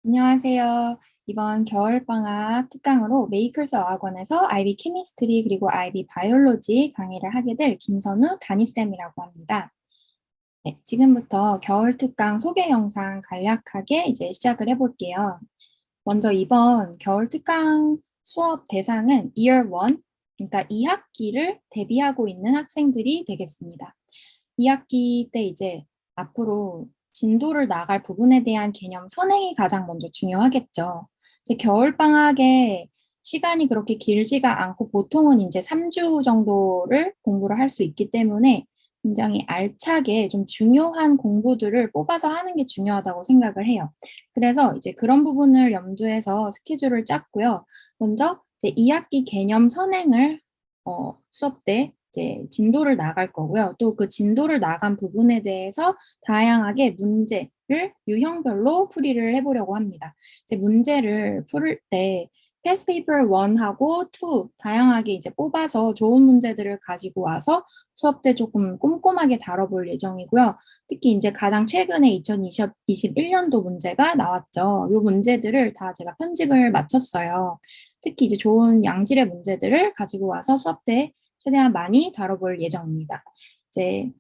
안녕하세요. 이번 겨울방학 특강으로 메이커스 어학원에서 IB 케미스트리 그리고 IB 바이올로지 강의를 하게 될 김선우 담임쌤이라고 합니다. 네, 지금부터 겨울 특강 소개 영상 간략하게 이제 시작을 해볼게요. 먼저 이번 겨울 특강 수업 대상은 Year 1, 그러니까 2학기를 대비하고 있는 학생들이 되겠습니다. 2학기 때 이제 앞으로 진도를 나갈 부분에 대한 개념 선행이 가장 먼저 중요하겠죠. 이제 겨울방학에 시간이 그렇게 길지가 않고 보통은 이제 3주 정도를 공부를 할 수 있기 때문에 굉장히 알차게 좀 중요한 공부들을 뽑아서 하는 게 중요하다고 생각을 해요. 그래서 이제 그런 부분을 염두해서 스케줄을 짰고요. 먼저 이제 2학기 개념 선행을 수업 때 이제 진도를 나갈 거고요. 또 그 진도를 나간 부분에 대해서 다양하게 문제를 유형별로 풀이를 해보려고 합니다. 이제 문제를 풀 때 패스 페이퍼 1하고 2 다양하게 이제 뽑아서 좋은 문제들을 가지고 와서 수업 때 조금 꼼꼼하게 다뤄볼 예정이고요. 특히 이제 가장 최근에 2021년도 문제가 나왔죠. 이 문제들을 다 제가 편집을 마쳤어요. 특히 이제 좋은 양질의 문제들을 가지고 와서 수업 때 최대한 많이 다뤄볼 예정입니다. 이제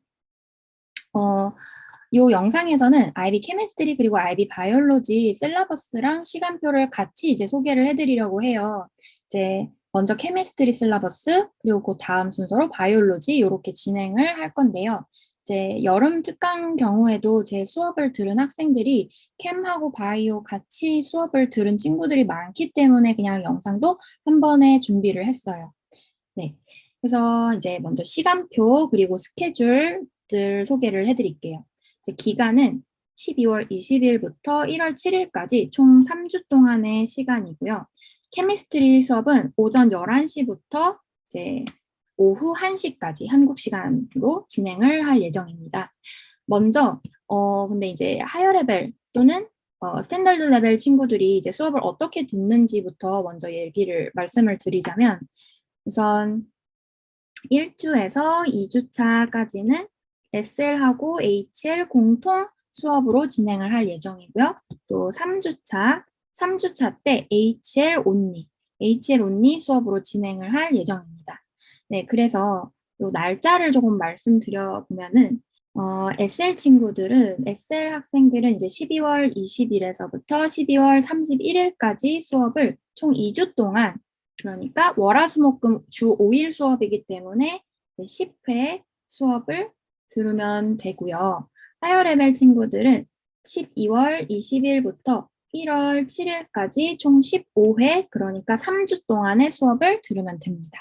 이 영상에서는 IB 케미스트리 그리고 IB 바이올로지 셀러버스랑 시간표를 같이 이제 소개를 해드리려고 해요. 이제 먼저 케미스트리 셀러버스 그리고 그 다음 순서로 바이올로지 이렇게 진행을 할 건데요. 이제 여름 특강 경우에도 제 수업을 들은 학생들이 캠하고 바이오 같이 수업을 들은 친구들이 많기 때문에 그냥 영상도 한 번에 준비를 했어요. 네. 그래서 이제 먼저 시간표 그리고 스케줄들 소개를 해드릴게요. 이제 기간은 12월 20일부터 1월 7일까지 총 3주 동안의 시간이고요. 케미스트리 수업은 오전 11시부터 이제 오후 1시까지 한국 시간으로 진행을 할 예정입니다. 먼저 근데 이제 하이어 레벨 또는 스탠더드 레벨 친구들이 이제 수업을 어떻게 듣는지부터 먼저 말씀을 드리자면 우선 1주에서 2주차까지는 SL하고 HL 공통 수업으로 진행을 할 예정이고요. 또 3주차 때 HL only 수업으로 진행을 할 예정입니다. 네, 그래서 요 날짜를 조금 말씀드려보면은 SL 친구들은, SL 학생들은 이제 12월 20일에서부터 12월 31일까지 수업을 총 2주 동안 그러니까 월화수목금 주 5일 수업이기 때문에 10회 수업을 들으면 되고요. 하이어 레벨 친구들은 12월 20일부터 1월 7일까지 총 15회, 그러니까 3주 동안의 수업을 들으면 됩니다.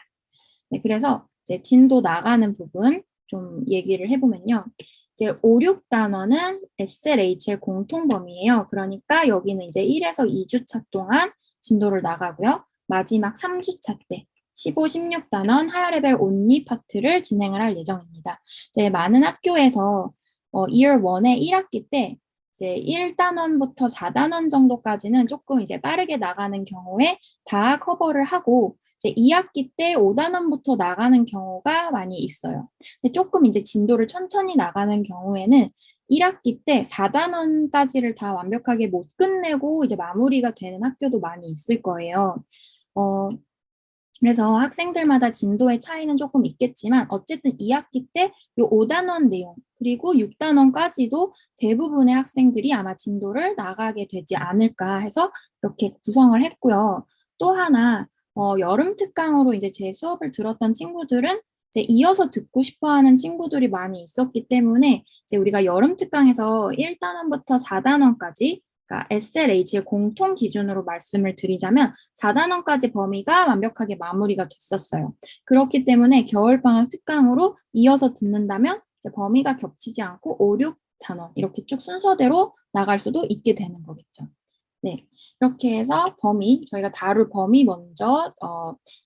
네, 그래서 이제 진도 나가는 부분 좀 얘기를 해보면요. 이제 5, 6단원은 SLHL 공통 범위예요. 그러니까 여기는 이제 1에서 2주차 동안 진도를 나가고요. 마지막 3주차 때 15, 16단원 하이어 레벨 온리 파트를 진행을 할 예정입니다. 이제 많은 학교에서 Year 1의 1학기 때 이제 1단원부터 4단원 정도까지는 조금 이제 빠르게 나가는 경우에 다 커버를 하고 이제 2학기 때 5단원부터 나가는 경우가 많이 있어요. 근데 조금 이제 진도를 천천히 나가는 경우에는 1학기 때 4단원까지를 다 완벽하게 못 끝내고 이제 마무리가 되는 학교도 많이 있을 거예요. 어, 그래서 학생들마다 진도의 차이는 조금 있겠지만 어쨌든 2학기 때 이 5단원 내용 그리고 6단원까지도 대부분의 학생들이 아마 진도를 나가게 되지 않을까 해서 이렇게 구성을 했고요. 또 하나 여름 특강으로 이제 제 수업을 들었던 친구들은 이제 이어서 듣고 싶어하는 친구들이 많이 있었기 때문에 이제 우리가 여름 특강에서 1단원부터 4단원까지 그러니까 SLH를 공통 기준으로 말씀을 드리자면 4단원까지 범위가 완벽하게 마무리가 됐었어요. 그렇기 때문에 겨울방학 특강으로 이어서 듣는다면 이제 범위가 겹치지 않고 5, 6단원 이렇게 쭉 순서대로 나갈 수도 있게 되는 거겠죠. 네, 이렇게 해서 저희가 다룰 범위 먼저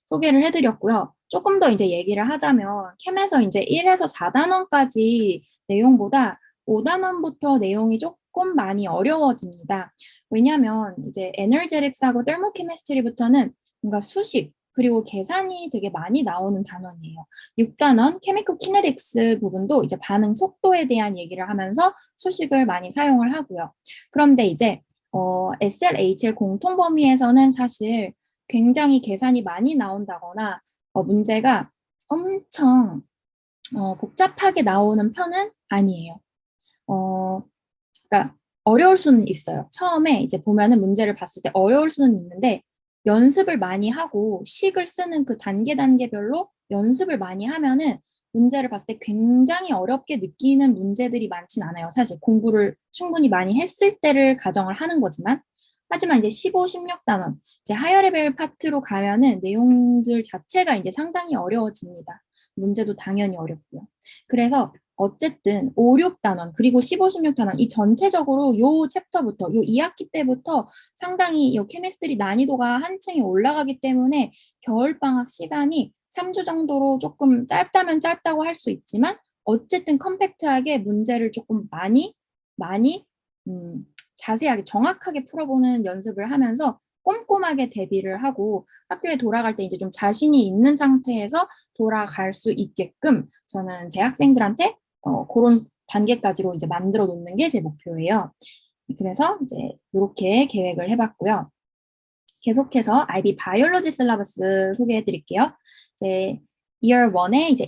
소개를 해드렸고요. 조금 더 이제 얘기를 하자면 캠에서 이제 1에서 4단원까지 내용보다 5단원부터 내용이 조금 많이 어려워집니다. 왜냐하면 이제 에너제틱스하고 테르모케미스트리부터는 뭔가 수식 그리고 계산이 되게 많이 나오는 단원이에요. 6단원 케미컬 키네틱스 부분도 이제 반응 속도에 대한 얘기를 하면서 수식을 많이 사용을 하고요. 그런데 이제 SLHL 공통 범위에서는 사실 굉장히 계산이 많이 나온다거나 문제가 엄청 복잡하게 나오는 편은 아니에요. 그러니까 어려울 수는 있어요. 처음에 이제 보면은 문제를 봤을 때 어려울 수는 있는데 연습을 많이 하고 식을 쓰는 그 단계별로 연습을 많이 하면은 문제를 봤을 때 굉장히 어렵게 느끼는 문제들이 많진 않아요. 사실 공부를 충분히 많이 했을 때를 가정을 하는 거지만 하지만 이제 15, 16단원 이제 하이어 레벨 파트로 가면은 내용들 자체가 이제 상당히 어려워집니다. 문제도 당연히 어렵고요. 그래서 어쨌든 5, 6단원 그리고 15, 16단원 이 전체적으로 요 챕터부터 요 2학기 때부터 상당히 요 케미스트리 난이도가 한층이 올라가기 때문에 겨울방학 시간이 3주 정도로 조금 짧다면 짧다고 할 수 있지만 어쨌든 컴팩트하게 문제를 조금 많이 자세하게 정확하게 풀어보는 연습을 하면서 꼼꼼하게 대비를 하고 학교에 돌아갈 때 이제 좀 자신이 있는 상태에서 돌아갈 수 있게끔 저는 제 학생들한테 그런 단계까지로 이제 만들어 놓는 게 제 목표예요. 그래서 이제 이렇게 계획을 해봤고요. 계속해서 IB 바이올로지 실러버스 소개해 드릴게요. 이제 Year 1에 이제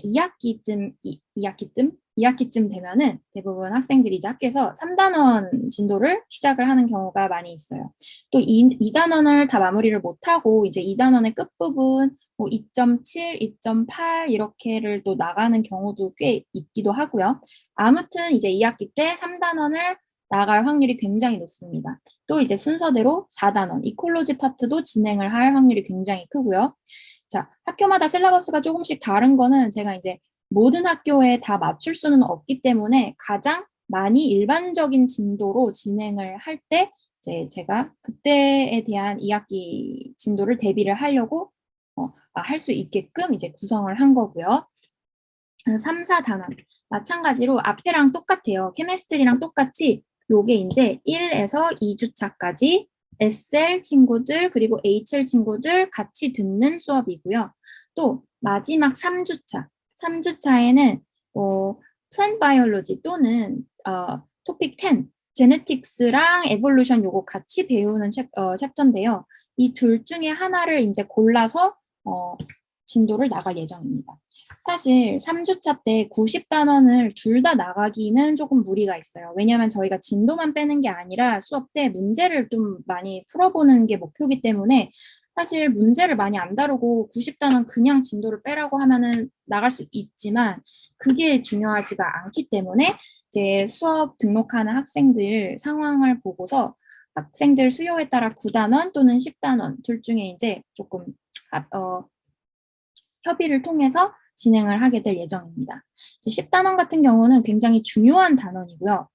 2학기쯤 되면은 대부분 학생들이 이제 학교에서 3단원 진도를 시작을 하는 경우가 많이 있어요. 또 2단원을 다 마무리를 못하고 이제 2단원의 끝부분 뭐 2.7, 2.8 이렇게를 또 나가는 경우도 꽤 있기도 하고요. 아무튼 이제 2학기 때 3단원을 나갈 확률이 굉장히 높습니다. 또 이제 순서대로 4단원, 이콜로지 파트도 진행을 할 확률이 굉장히 크고요. 자, 학교마다 셀러버스가 조금씩 다른 거는 제가 이제 모든 학교에 다 맞출 수는 없기 때문에 가장 많이 일반적인 진도로 진행을 할 때 이제 제가 그때에 대한 2학기 진도를 대비를 하려고 할 수 있게끔 이제 구성을 한 거고요. 3, 4단원 마찬가지로 앞에랑 똑같아요. 케미스트리랑 똑같이 요게 이제 1에서 2주차까지 SL 친구들 그리고 HL 친구들 같이 듣는 수업이고요. 또 마지막 3주차. 3주차에는 플랜 바이올로지 또는 토픽 10 제네틱스랑 에볼루션 요거 같이 배우는 챕터인데요. 이 둘 중에 하나를 이제 골라서 진도를 나갈 예정입니다. 사실 3주차 때 90단원을 둘 다 나가기는 조금 무리가 있어요. 왜냐하면 저희가 진도만 빼는 게 아니라 수업 때 문제를 좀 많이 풀어보는 게 목표이기 때문에 사실 문제를 많이 안 다루고 90단원 그냥 진도를 빼라고 하면은 나갈 수 있지만 그게 중요하지가 않기 때문에 이제 수업 등록하는 학생들 상황을 보고서 학생들 수요에 따라 9단원 또는 10단원 둘 중에 이제 조금 협의를 통해서 진행을 하게 될 예정입니다. 10단원 같은 경우는 굉장히 중요한 단원이고요.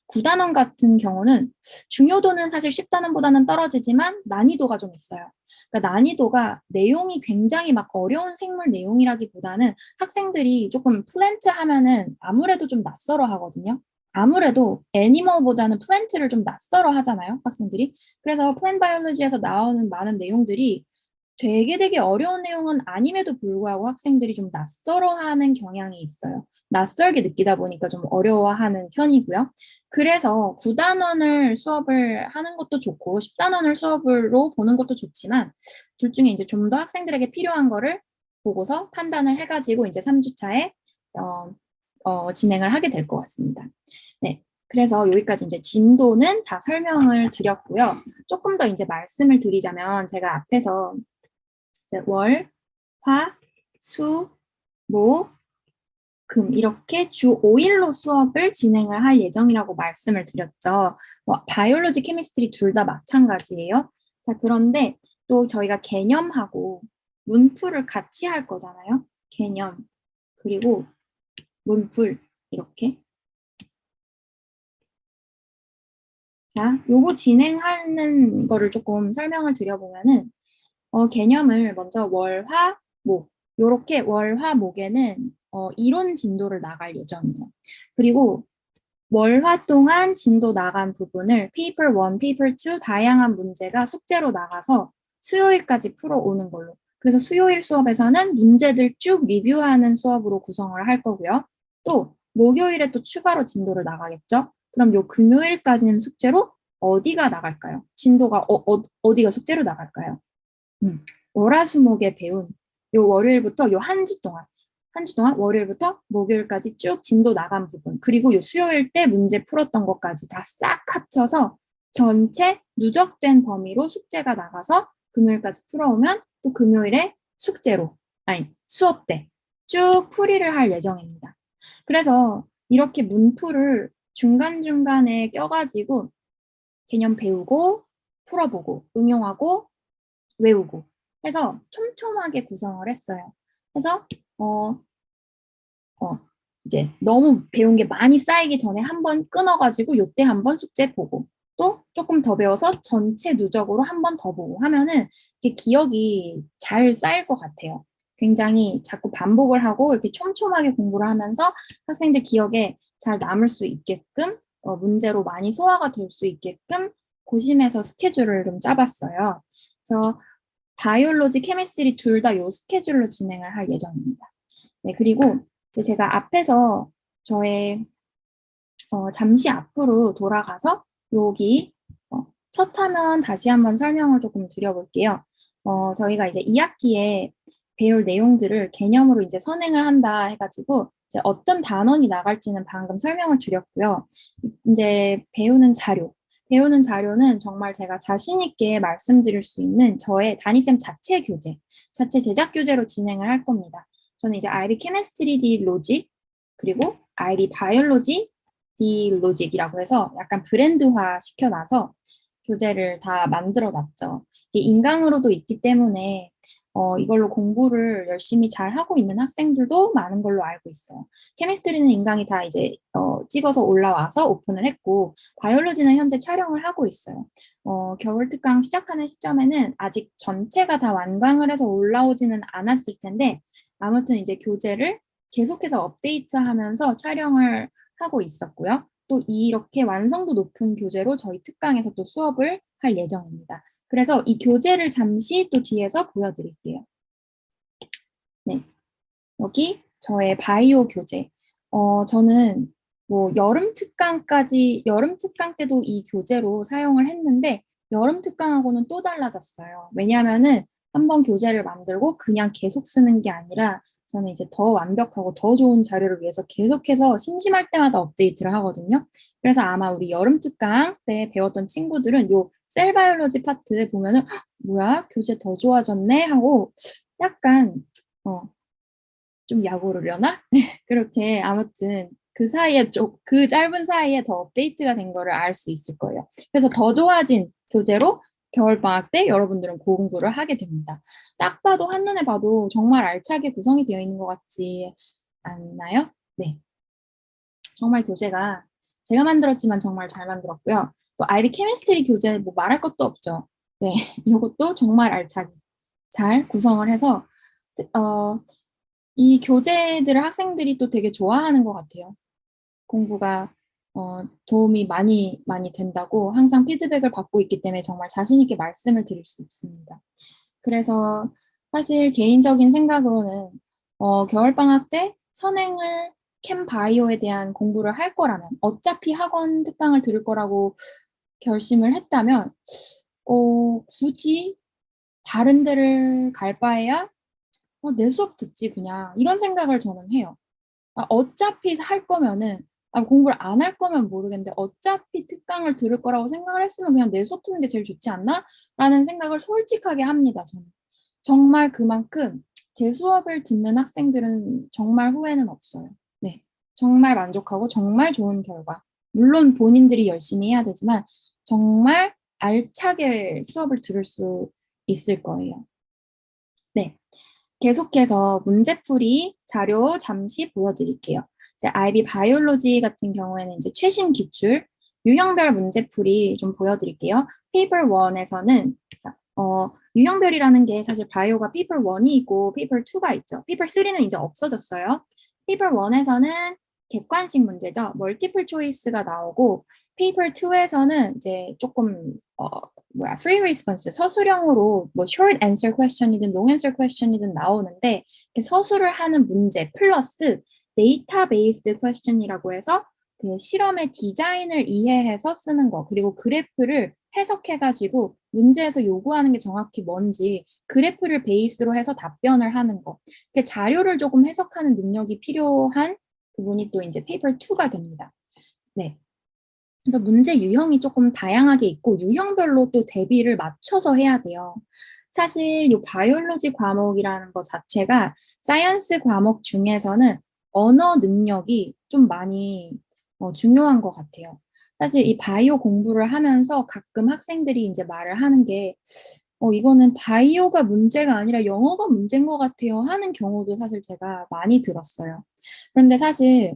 9단원 같은 경우는 중요도는 사실 10단원보다는 떨어지지만 난이도가 좀 있어요. 그러니까 난이도가 내용이 굉장히 막 어려운 생물 내용이라기보다는 학생들이 조금 플랜트 하면은 아무래도 좀 낯설어 하거든요. 아무래도 애니멀보다는 플랜트를 좀 낯설어 하잖아요, 학생들이. 그래서 플랜 바이올로지에서 나오는 많은 내용들이 되게 어려운 내용은 아님에도 불구하고 학생들이 좀 낯설어하는 경향이 있어요. 낯설게 느끼다 보니까 좀 어려워하는 편이고요. 그래서 9단원을 수업을 하는 것도 좋고 10단원을 수업으로 보는 것도 좋지만 둘 중에 이제 좀 더 학생들에게 필요한 거를 보고서 판단을 해가지고 이제 3주차에 진행을 하게 될 것 같습니다. 네. 그래서 여기까지 이제 진도는 다 설명을 드렸고요. 조금 더 이제 말씀을 드리자면 제가 앞에서 월, 화, 수, 목, 금 이렇게 주 5일로 수업을 진행을 할 예정이라고 말씀을 드렸죠. 바이올로지, 케미스트리 둘 다 마찬가지예요. 자, 그런데 또 저희가 개념하고 문풀을 같이 할 거잖아요. 개념 그리고 문풀 이렇게. 자, 요거 진행하는 거를 조금 설명을 드려보면은 개념을 먼저 월, 화, 목 요렇게 월, 화, 목에는 이론 진도를 나갈 예정이에요. 그리고 월, 화 동안 진도 나간 부분을 페이퍼 1, 페이퍼 2 다양한 문제가 숙제로 나가서 수요일까지 풀어오는 걸로. 그래서 수요일 수업에서는 문제들 쭉 리뷰하는 수업으로 구성을 할 거고요. 또 목요일에 또 추가로 진도를 나가겠죠. 그럼 요 금요일까지는 숙제로 어디가 나갈까요? 진도가 어디가 숙제로 나갈까요? 월화수목에 배운 요 월요일부터 요 한 주 동안 월요일부터 목요일까지 쭉 진도 나간 부분, 그리고 요 수요일 때 문제 풀었던 것까지 다 싹 합쳐서 전체 누적된 범위로 숙제가 나가서 금요일까지 풀어오면 또 금요일에 숙제로, 아니, 수업 때 쭉 풀이를 할 예정입니다. 그래서 이렇게 문풀을 중간중간에 껴가지고 개념 배우고, 풀어보고, 응용하고, 외우고 해서 촘촘하게 구성을 했어요. 그래서 어, 이제 너무 배운 게 많이 쌓이기 전에 한번 끊어가지고 요때 한번 숙제 보고 또 조금 더 배워서 전체 누적으로 한 번 더 보고 하면은 이게 기억이 잘 쌓일 것 같아요. 굉장히 자꾸 반복을 하고 이렇게 촘촘하게 공부를 하면서 학생들 기억에 잘 남을 수 있게끔 문제로 많이 소화가 될 수 있게끔 고심해서 스케줄을 좀 짜봤어요. 그래서 바이올로지, 케미스트리 둘 다 요 스케줄로 진행을 할 예정입니다. 네, 그리고 이제 제가 앞에서 저의 잠시 앞으로 돌아가서 여기 첫 화면 다시 한번 설명을 조금 드려볼게요. 저희가 이제 2학기에 배울 내용들을 개념으로 이제 선행을 한다 해가지고 이제 어떤 단원이 나갈지는 방금 설명을 드렸고요. 이제 배우는 자료는 정말 제가 자신 있게 말씀드릴 수 있는 저의 담임쌤 자체 교재, 자체 제작 교재로 진행을 할 겁니다. 저는 이제 IB 케미스트리 D 로직 그리고 IB 바이올로지 D 로직이라고 해서 약간 브랜드화 시켜놔서 교재를 다 만들어 놨죠. 이게 인강으로도 있기 때문에 이걸로 공부를 열심히 잘 하고 있는 학생들도 많은 걸로 알고 있어요. 케미스트리는 인강이 다 이제 찍어서 올라와서 오픈을 했고, 바이올로지는 현재 촬영을 하고 있어요. 겨울 특강 시작하는 시점에는 아직 전체가 다 완강을 해서 올라오지는 않았을 텐데, 아무튼 이제 교재를 계속해서 업데이트하면서 촬영을 하고 있었고요. 또 이렇게 완성도 높은 교재로 저희 특강에서 또 수업을 할 예정입니다. 그래서 이 교재를 잠시 또 뒤에서 보여드릴게요. 네, 여기 저의 바이오 교재. 저는 뭐 여름 특강 때도 이 교재로 사용을 했는데 여름 특강하고는 또 달라졌어요. 왜냐하면은 한번 교재를 만들고 그냥 계속 쓰는 게 아니라 저는 이제 더 완벽하고 더 좋은 자료를 위해서 계속해서 심심할 때마다 업데이트를 하거든요. 그래서 아마 우리 여름 특강 때 배웠던 친구들은 요 셀바이올로지 파트 보면은 뭐야 교재 더 좋아졌네 하고 약간 좀 약오르려나? 그렇게 아무튼 그 짧은 사이에 더 업데이트가 된 거를 알 수 있을 거예요. 그래서 더 좋아진 교재로 겨울방학 때 여러분들은 공부를 하게 됩니다. 딱 봐도 한눈에 봐도 정말 알차게 구성이 되어 있는 것 같지 않나요? 네. 정말 교재가 제가 만들었지만 정말 잘 만들었고요. 또 IB 케미스트리 교재 뭐 말할 것도 없죠. 네. 이것도 정말 알차게 잘 구성을 해서 이 교재들을 학생들이 또 되게 좋아하는 것 같아요. 공부가 도움이 많이 된다고 항상 피드백을 받고 있기 때문에 정말 자신 있게 말씀을 드릴 수 있습니다. 그래서 사실 개인적인 생각으로는 겨울방학 때 선행을 캠바이오에 대한 공부를 할 거라면 어차피 학원 특강을 들을 거라고 결심을 했다면 굳이 다른 데를 갈 바에야 내 수업 듣지 그냥 이런 생각을 저는 해요. 어차피 할 거면은 공부를 안 할 거면 모르겠는데 어차피 특강을 들을 거라고 생각을 했으면 그냥 내 수업 듣는 게 제일 좋지 않나? 라는 생각을 솔직하게 합니다, 저는. 정말 그만큼 제 수업을 듣는 학생들은 정말 후회는 없어요. 네. 정말 만족하고 정말 좋은 결과. 물론 본인들이 열심히 해야 되지만 정말 알차게 수업을 들을 수 있을 거예요. 네. 계속해서 문제풀이 자료 잠시 보여드릴게요. 이제 IB 바이올로지 같은 경우에는 이제 최신 기출, 유형별 문제풀이 좀 보여드릴게요. 페이퍼 1에서는 유형별이라는 게 사실 바이오가 페이퍼 1이 있고 페이퍼 2가 있죠. 페이퍼 3는 이제 없어졌어요. 페이퍼 1에서는 객관식 문제죠. 멀티플 초이스가 나오고 페이퍼 2에서는 이제 조금 free response 서술형으로 뭐 short answer question이든 long answer question이든 나오는데 서술을 하는 문제 플러스 데이터 베이스드 question이라고 해서 그 실험의 디자인을 이해해서 쓰는 거, 그리고 그래프를 해석해가지고 문제에서 요구하는 게 정확히 뭔지 그래프를 베이스로 해서 답변을 하는 거. 그 자료를 조금 해석하는 능력이 필요한 부분이 또 이제 페이퍼 2가 됩니다. 네. 그래서 문제 유형이 조금 다양하게 있고 유형별로 또 대비를 맞춰서 해야 돼요. 사실 이 바이올로지 과목이라는 것 자체가 사이언스 과목 중에서는 언어 능력이 좀 많이 중요한 것 같아요. 사실 이 바이오 공부를 하면서 가끔 학생들이 이제 말을 하는 게 이거는 바이오가 문제가 아니라 영어가 문제인 것 같아요 하는 경우도 사실 제가 많이 들었어요. 그런데 사실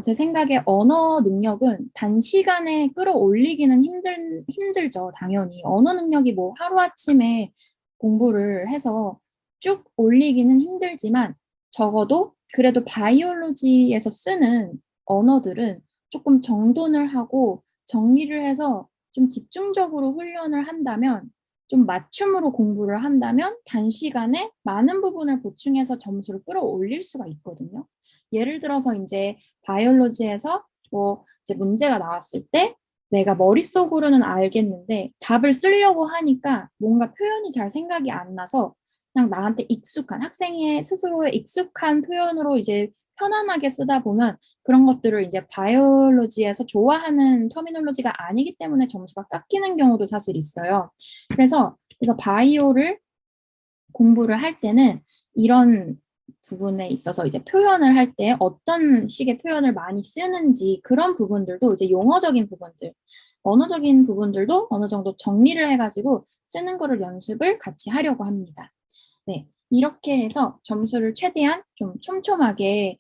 제 생각에 언어 능력은 단시간에 끌어올리기는 힘들죠, 당연히. 언어 능력이 뭐 하루아침에 공부를 해서 쭉 올리기는 힘들지만 적어도 그래도 바이올로지에서 쓰는 언어들은 조금 정돈을 하고 정리를 해서 좀 집중적으로 훈련을 한다면 좀 맞춤으로 공부를 한다면 단시간에 많은 부분을 보충해서 점수를 끌어올릴 수가 있거든요. 예를 들어서 이제 바이올로지에서 뭐 이제 문제가 나왔을 때 내가 머릿속으로는 알겠는데 답을 쓰려고 하니까 뭔가 표현이 잘 생각이 안 나서 그냥 나한테 익숙한 학생의 스스로의 익숙한 표현으로 이제 편안하게 쓰다 보면 그런 것들을 이제 바이올로지에서 좋아하는 터미놀로지가 아니기 때문에 점수가 깎이는 경우도 사실 있어요. 그래서 바이오를 공부를 할 때는 이런 부분에 있어서 이제 표현을 할 때 어떤 식의 표현을 많이 쓰는지 그런 부분들도 이제 용어적인 부분들, 언어적인 부분들도 어느 정도 정리를 해가지고 쓰는 거를 연습을 같이 하려고 합니다. 네. 이렇게 해서 점수를 최대한 좀 촘촘하게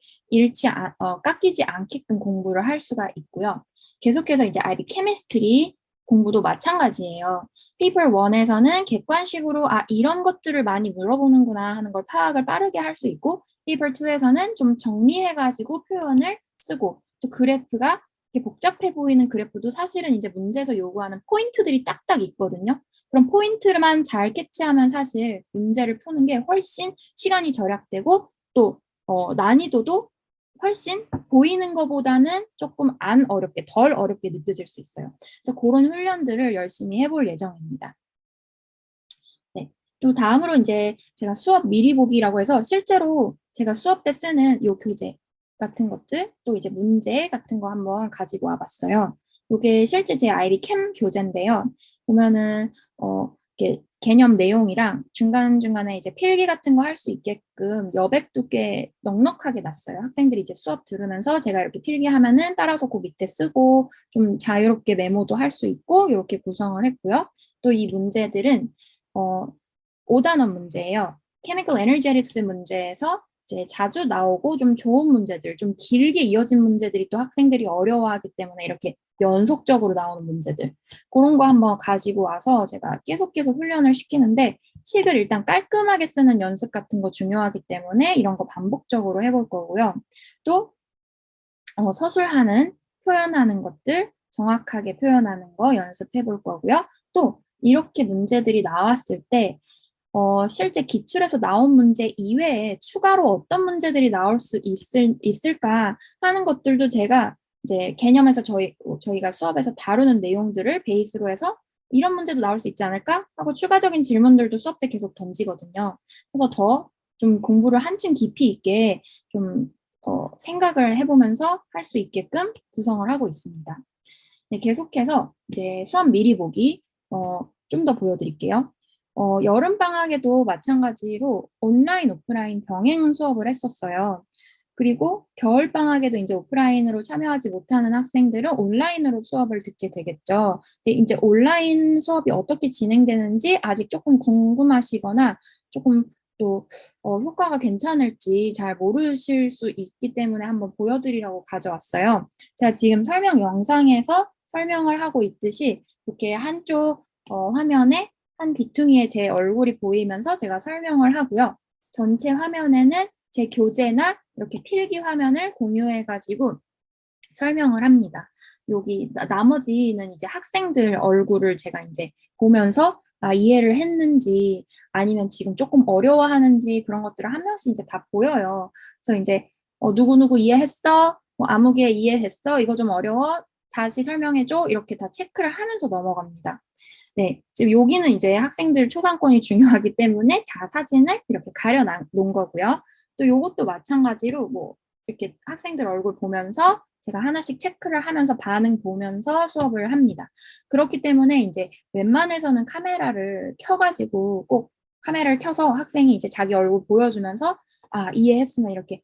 깎이지 않게끔 공부를 할 수가 있고요. 계속해서 이제 IB 케미스트리 공부도 마찬가지예요. 페이퍼 1에서는 객관식으로 이런 것들을 많이 물어보는구나 하는 걸 파악을 빠르게 할 수 있고 페이퍼 2에서는 좀 정리해가지고 표현을 쓰고 또 그래프가 이렇게 복잡해 보이는 그래프도 사실은 이제 문제에서 요구하는 포인트들이 딱딱 있거든요. 그럼 포인트만 잘 캐치하면 사실 문제를 푸는 게 훨씬 시간이 절약되고 또 난이도도 훨씬 보이는 것보다는 조금 덜 어렵게 느껴질 수 있어요. 그래서 그런 훈련들을 열심히 해볼 예정입니다. 네. 또 다음으로 이제 제가 수업 미리 보기라고 해서 실제로 제가 수업 때 쓰는 요 교재 같은 것들 또 이제 문제 같은 거 한번 가지고 와봤어요. 이게 실제 제 IB 캠 교재인데요. 보면은 이렇게 개념 내용이랑 중간중간에 이제 필기 같은 거 할 수 있게끔 여백 두께 넉넉하게 놨어요. 학생들이 이제 수업 들으면서 제가 이렇게 필기하면은 따라서 그 밑에 쓰고 좀 자유롭게 메모도 할 수 있고 이렇게 구성을 했고요. 또 이 문제들은 5단원 문제예요. Chemical Energetics 문제에서 이제 자주 나오고 좀 좋은 문제들, 좀 길게 이어진 문제들이 또 학생들이 어려워하기 때문에 이렇게 연속적으로 나오는 문제들 그런 거 한번 가지고 와서 제가 계속 훈련을 시키는데 식을 일단 깔끔하게 쓰는 연습 같은 거 중요하기 때문에 이런 거 반복적으로 해볼 거고요. 또 서술하는 표현하는 것들 정확하게 표현하는 거 연습해 볼 거고요. 또 이렇게 문제들이 나왔을 때 실제 기출에서 나온 문제 이외에 추가로 어떤 문제들이 나올 수 있을까 하는 것들도 제가 이제 개념에서 저희가 수업에서 다루는 내용들을 베이스로 해서 이런 문제도 나올 수 있지 않을까 하고 추가적인 질문들도 수업 때 계속 던지거든요. 그래서 더 좀 공부를 한층 깊이 있게 좀 생각을 해보면서 할 수 있게끔 구성을 하고 있습니다. 네, 계속해서 이제 수업 미리 보기 좀 더 보여드릴게요. 여름방학에도 마찬가지로 온라인, 오프라인 병행 수업을 했었어요. 그리고 겨울방학에도 이제 오프라인으로 참여하지 못하는 학생들은 온라인으로 수업을 듣게 되겠죠. 근데 이제 온라인 수업이 어떻게 진행되는지 아직 조금 궁금하시거나 조금 또 효과가 괜찮을지 잘 모르실 수 있기 때문에 한번 보여드리려고 가져왔어요. 제가 지금 설명 영상에서 설명을 하고 있듯이 이렇게 한쪽 화면에 한 귀퉁이에 제 얼굴이 보이면서 제가 설명을 하고요. 전체 화면에는 제 교재나 이렇게 필기 화면을 공유해가지고 설명을 합니다. 여기 나머지는 이제 학생들 얼굴을 제가 이제 보면서 이해를 했는지 아니면 지금 조금 어려워하는지 그런 것들을 한 명씩 이제 다 보여요. 그래서 이제 누구누구 이해했어? 뭐 아무개 이해했어? 이거 좀 어려워? 다시 설명해줘? 이렇게 다 체크를 하면서 넘어갑니다. 네, 지금 여기는 이제 학생들 초상권이 중요하기 때문에 다 사진을 이렇게 가려 놓은 거고요. 또 요것도 마찬가지로 뭐 이렇게 학생들 얼굴 보면서 제가 하나씩 체크를 하면서 반응 보면서 수업을 합니다. 그렇기 때문에 이제 웬만해서는 카메라를 켜가지고 꼭 카메라를 켜서 학생이 이제 자기 얼굴 보여주면서 아, 이해했으면 이렇게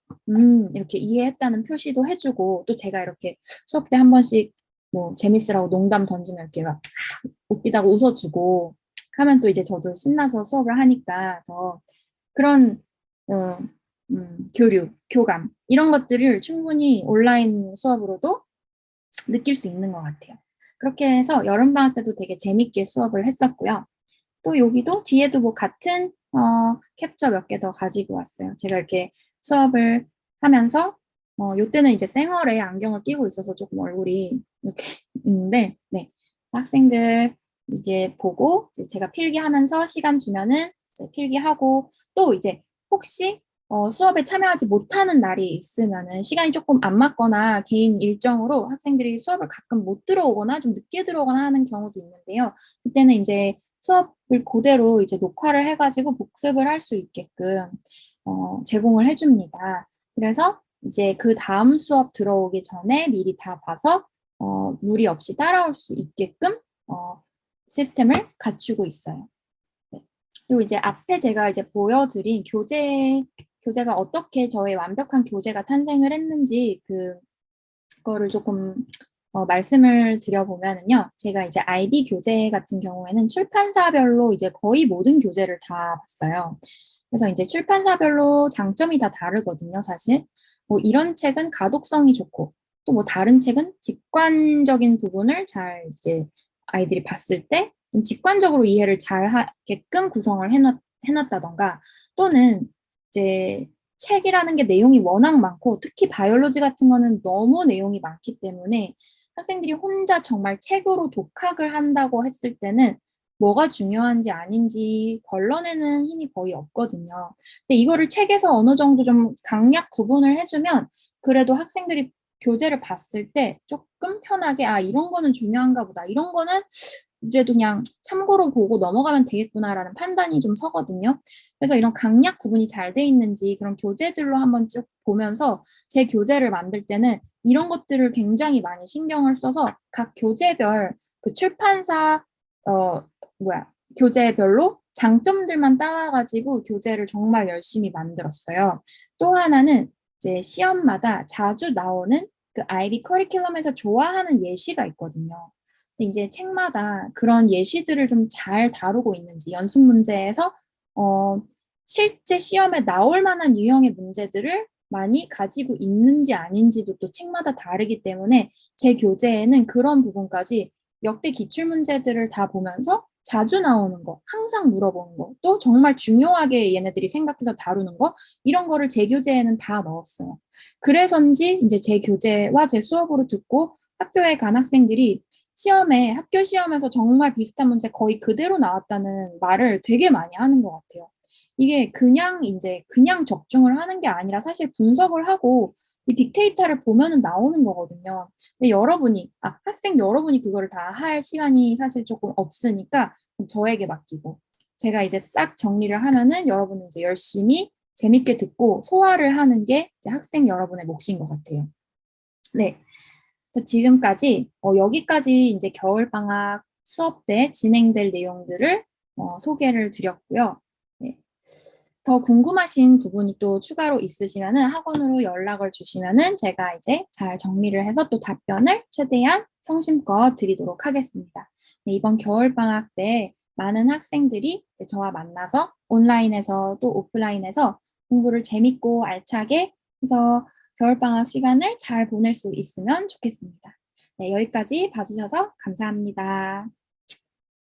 이해했다는 표시도 해주고 또 제가 이렇게 수업 때 한 번씩 뭐 재밌으라고 농담 던지면 이렇게 막 웃기다고 웃어주고 하면 또 이제 저도 신나서 수업을 하니까 더 그런 어, 교류, 교감 이런 것들을 충분히 온라인 수업으로도 느낄 수 있는 것 같아요. 그렇게 해서 여름방학 때도 되게 재밌게 수업을 했었고요. 또 여기도 뒤에도 뭐 같은 캡처 몇 개 더 가지고 왔어요. 제가 이렇게 수업을 하면서 요때는 이제 쌩얼에 안경을 끼고 있어서 조금 얼굴이 이렇게 있는데 네. 학생들 이제 보고 이제 제가 필기하면서 시간 주면은 이제 필기하고 또 이제 혹시 수업에 참여하지 못하는 날이 있으면은 시간이 조금 안 맞거나 개인 일정으로 학생들이 수업을 가끔 못 들어오거나 좀 늦게 들어오거나 하는 경우도 있는데요. 그때는 이제 수업을 그대로 이제 녹화를 해가지고 복습을 할 수 있게끔 제공을 해줍니다. 그래서 이제 그 다음 수업 들어오기 전에 미리 다 봐서 무리 없이 따라올 수 있게끔 시스템을 갖추고 있어요. 네. 그리고 이제 앞에 제가 이제 보여드린 교재가 어떻게 저의 완벽한 교재가 탄생을 했는지 그거를 조금 말씀을 드려보면은요. 제가 이제 IB 교재 같은 경우에는 출판사별로 이제 거의 모든 교재를 다 봤어요. 그래서 이제 출판사별로 장점이 다 다르거든요, 사실. 뭐 이런 책은 가독성이 좋고, 또 뭐 다른 책은 직관적인 부분을 잘 이제 아이들이 봤을 때 좀 직관적으로 이해를 잘 하게끔 구성을 해놨다던가, 또는 이제 책이라는 게 내용이 워낙 많고, 특히 바이올로지 같은 거는 너무 내용이 많기 때문에 학생들이 혼자 정말 책으로 독학을 한다고 했을 때는 뭐가 중요한지 아닌지 걸러내는 힘이 거의 없거든요. 근데 이거를 책에서 어느 정도 좀 강약 구분을 해주면 그래도 학생들이 교재를 봤을 때 조금 편하게 아, 이런 거는 중요한가 보다. 이런 거는 그래도 그냥 참고로 보고 넘어가면 되겠구나라는 판단이 좀 서거든요. 그래서 이런 강약 구분이 잘 돼 있는지 그런 교재들로 한번 쭉 보면서 제 교재를 만들 때는 이런 것들을 굉장히 많이 신경을 써서 각 교재별 그 출판사 교재별로 장점들만 따와가지고 교재를 정말 열심히 만들었어요. 또 하나는 이제 시험마다 자주 나오는 그 아이비 커리큘럼에서 좋아하는 예시가 있거든요. 근데 이제 책마다 그런 예시들을 좀 잘 다루고 있는지 연습 문제에서 실제 시험에 나올 만한 유형의 문제들을 많이 가지고 있는지 아닌지도 또 책마다 다르기 때문에 제 교재에는 그런 부분까지 역대 기출 문제들을 다 보면서 자주 나오는 거, 항상 물어보는 거, 또 정말 중요하게 얘네들이 생각해서 다루는 거, 이런 거를 제 교재에는 다 넣었어요. 그래서인지 이제 제 교재와 제 수업으로 듣고 학교에 간 학생들이 학교 시험에서 정말 비슷한 문제 거의 그대로 나왔다는 말을 되게 많이 하는 것 같아요. 이게 그냥 적중을 하는 게 아니라 사실 분석을 하고 이 빅데이터를 보면은 나오는 거거든요. 근데 학생 여러분이 그거를 다 할 시간이 사실 조금 없으니까 저에게 맡기고 제가 이제 싹 정리를 하면은 여러분은 이제 열심히 재밌게 듣고 소화를 하는 게 이제 학생 여러분의 몫인 것 같아요. 네. 지금까지 여기까지 이제 겨울방학 수업 때 진행될 내용들을 소개를 드렸고요. 네. 더 궁금하신 부분이 또 추가로 있으시면은 학원으로 연락을 주시면은 제가 이제 잘 정리를 해서 또 답변을 최대한 성심껏 드리도록 하겠습니다. 네, 이번 겨울방학 때 많은 학생들이 이제 저와 만나서 온라인에서 또 오프라인에서 공부를 재밌고 알차게 해서 겨울방학 시간을 잘 보낼 수 있으면 좋겠습니다. 네, 여기까지 봐주셔서 감사합니다.